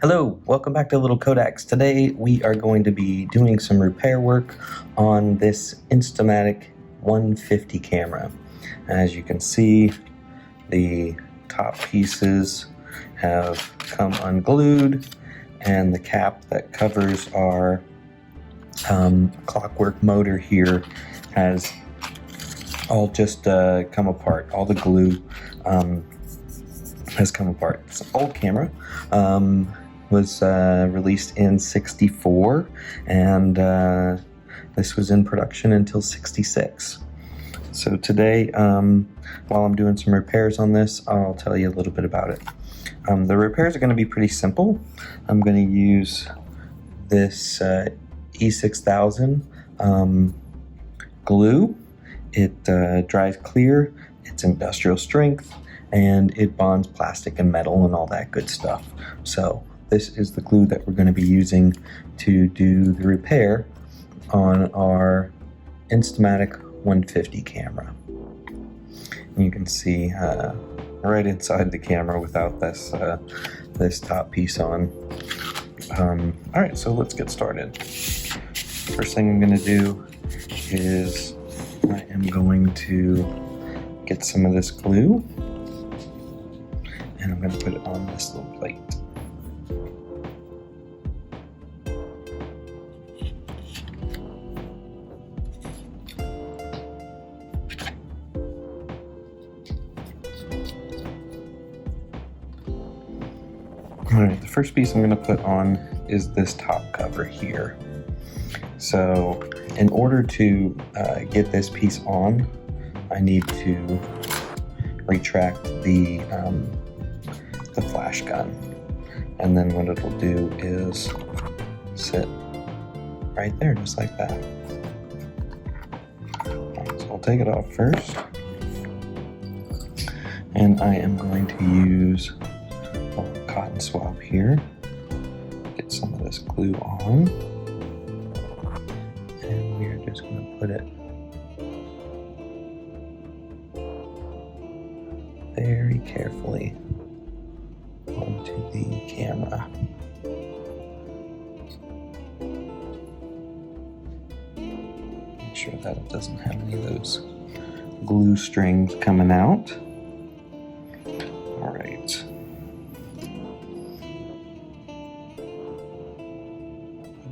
Hello, welcome back to Little Kodaks. Today we are going to be doing some repair work on this Instamatic 150 camera. As you can see, the top pieces have come unglued and the cap that covers our clockwork motor here has all just come apart. All the glue has come apart. It's an old camera. Was released in '64, and this was in production until '66. So today, while I'm doing some repairs on this, I'll tell you a little bit about it. The repairs are going to be pretty simple. I'm going to use this E6000 glue. It dries clear, it's industrial strength, and it bonds plastic and metal and all that good stuff. So this is the glue that we're going to be using to do the repair on our Instamatic 150 camera. And you can see right inside the camera without this this top piece on. All right, so let's get started. First thing I'm going to do is I am going to get some of this glue, and I'm going to put it on this little plate. Alright, the first piece I'm going to put on is this top cover here. So in order to get this piece on, I need to retract the flash gun. And then what it'll do is sit right there, just like that. Right, so I'll take it off first. And I am going to use a cotton swab here. Get some of this glue on. And we're just going to put it very carefully onto the camera. Make sure that it doesn't have any of those glue strings coming out. All right.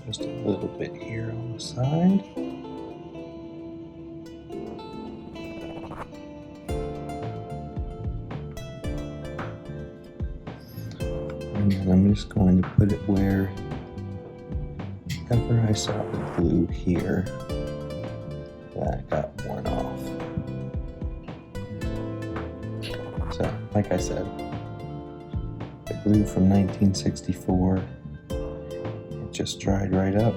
Just a little bit here on the side. And then I'm just going to put it wherever I saw the glue here that got worn off. So, like I said, the glue from 1964, it just dried right up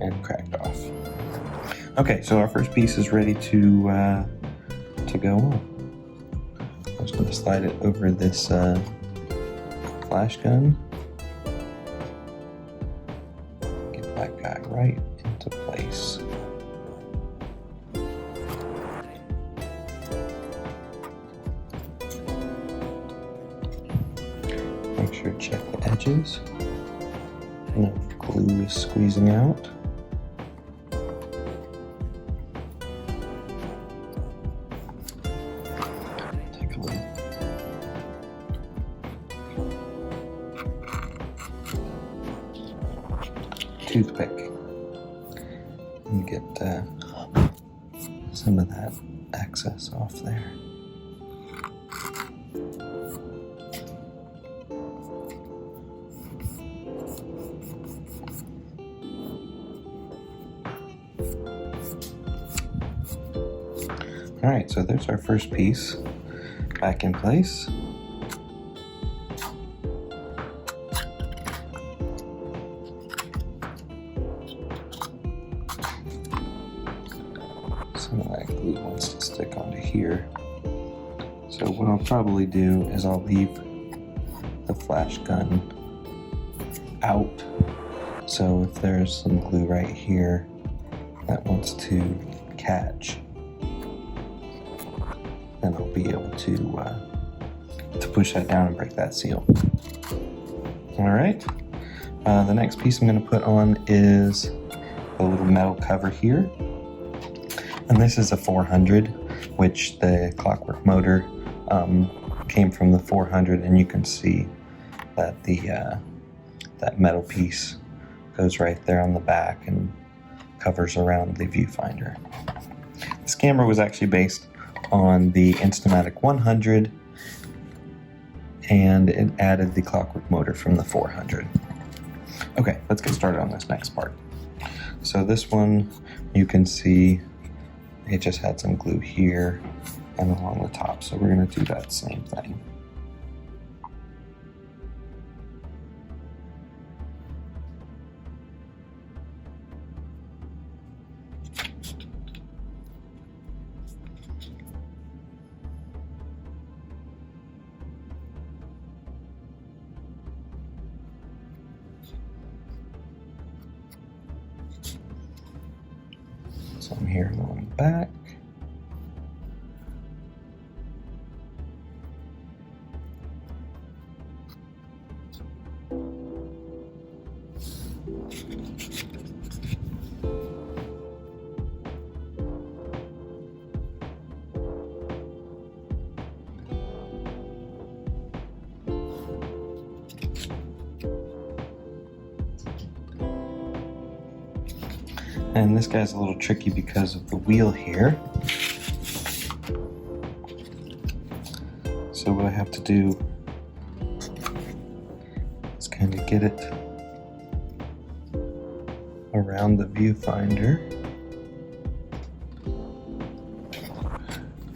and cracked off. Okay, so our first piece is ready to go on. I'm just going to slide it over this flash gun. Get that guy right into place. Make sure to check the edges. No glue is squeezing out. Take a look. Toothpick and get some of that excess off there. All right, so there's our first piece back in place. Some of that glue wants to stick onto here. So what I'll probably do is I'll leave the flash gun out. So if there's some glue right here that wants to catch, then I'll be able to push that down and break that seal. All right, the next piece I'm going to put on is a little metal cover here. And this is a 400, which the clockwork motor came from the 400, and you can see that that metal piece goes right there on the back and covers around the viewfinder. This camera was actually based on the Instamatic 100, and it added the clockwork motor from the 400. Okay, let's get started on this next part. So this one, you can see it just had some glue here and along the top, so we're going to do that same thing. Some here along the back. And this guy's a little tricky because of the wheel here. So what I have to do is kind of get it around the viewfinder,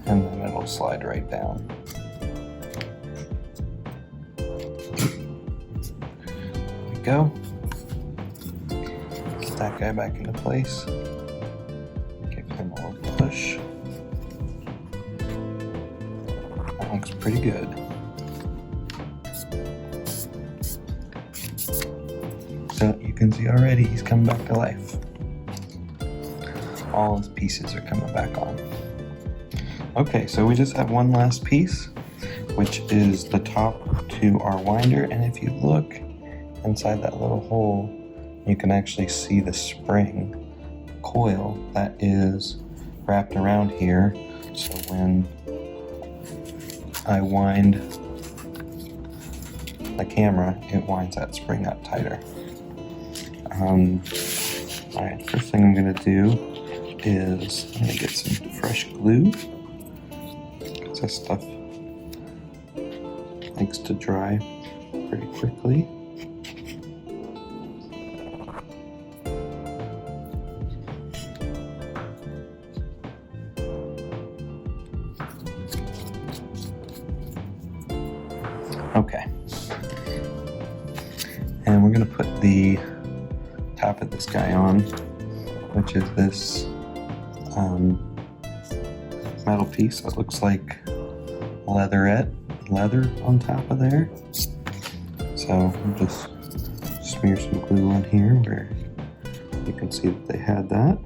and then it'll slide right down. There we go. Get that guy back into place. Give him a little push. That looks pretty good. So you can see already he's coming back to life. All his pieces are coming back on. Okay, so we just have one last piece, which is the top to our winder, and if you look inside that little hole, you can actually see the spring coil that is wrapped around here. So when I wind the camera, it winds that spring up tighter. Alright, first thing I'm going to do is I'm going to get some fresh glue. This stuff likes to dry pretty quickly. Okay, and we're going to put the top of this guy on, which is this metal piece that looks like leather on top of there. So I'll just smear some glue on here where you can see that they had that.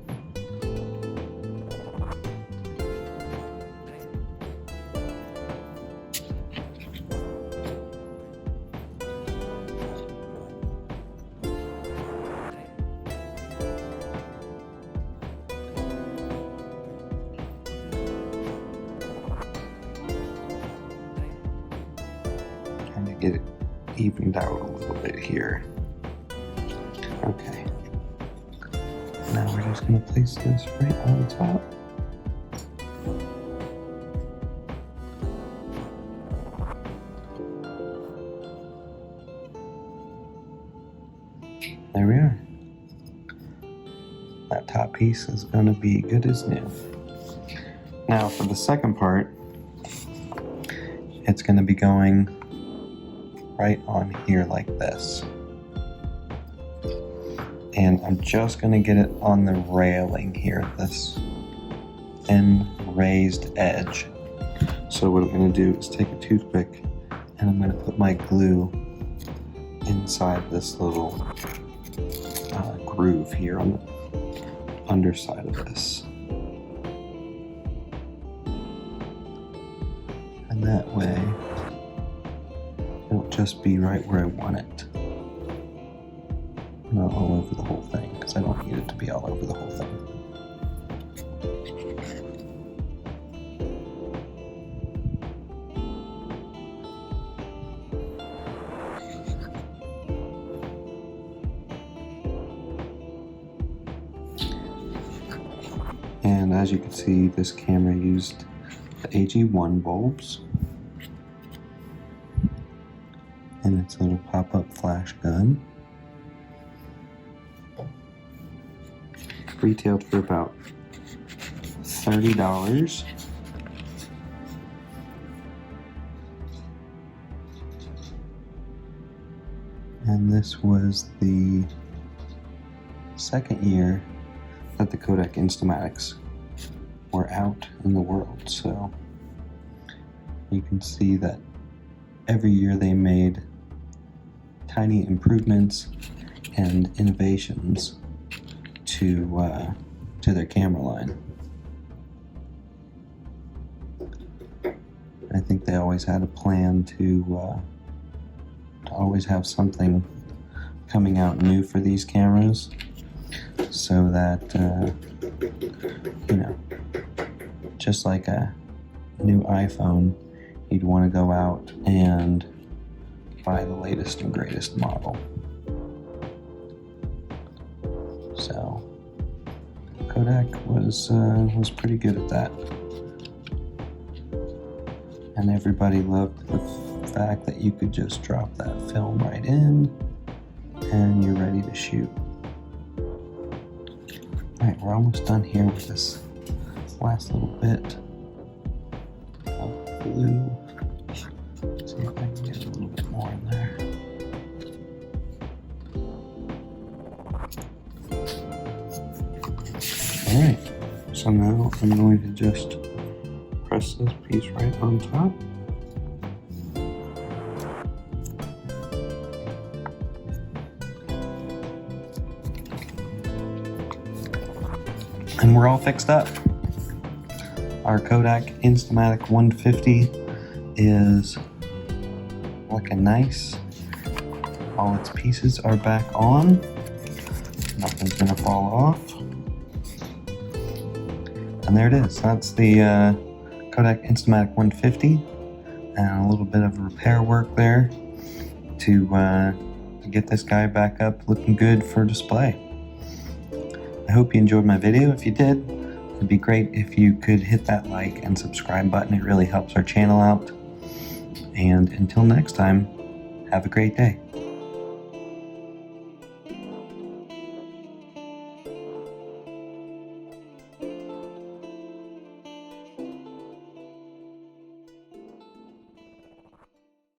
Get it evened out a little bit here. Okay. Now we're just going to place this right on top. There we are. That top piece is going to be good as new. Now for the second part, it's going to be going right on here like this. And I'm just going to get it on the railing here, this thin raised edge. So what I'm going to do is take a toothpick and I'm going to put my glue inside this little groove here on the underside of this. And that way it'll just be right where I want it. Not all over the whole thing, because I don't need it to be all over the whole thing. And as you can see, this camera used the AG1 bulbs and its little pop-up flash gun. Retailed for about $30. And this was the second year that the Kodak Instamatics were out in the world, so you can see that every year they made tiny improvements and innovations to their camera line. I think they always had a plan to always have something coming out new for these cameras, so that you know, just like a new iPhone, you'd want to go out and buy the latest and greatest model. So Kodak was pretty good at that, and everybody loved the fact that you could just drop that film right in and you're ready to shoot. Alright, we're almost done here with this last little bit of glue. Let's see if I can get a little bit more in there. Alright, so now I'm going to just press this piece right on top. And we're all fixed up. Our Kodak Instamatic 150 is looking nice. All its pieces are back on. Nothing's gonna fall off. And there it is. That's the Kodak Instamatic 150, and a little bit of repair work there to get this guy back up looking good for display. I hope you enjoyed my video. If you did, it'd be great if you could hit that like and subscribe button. It really helps our channel out. And until next time, have a great day.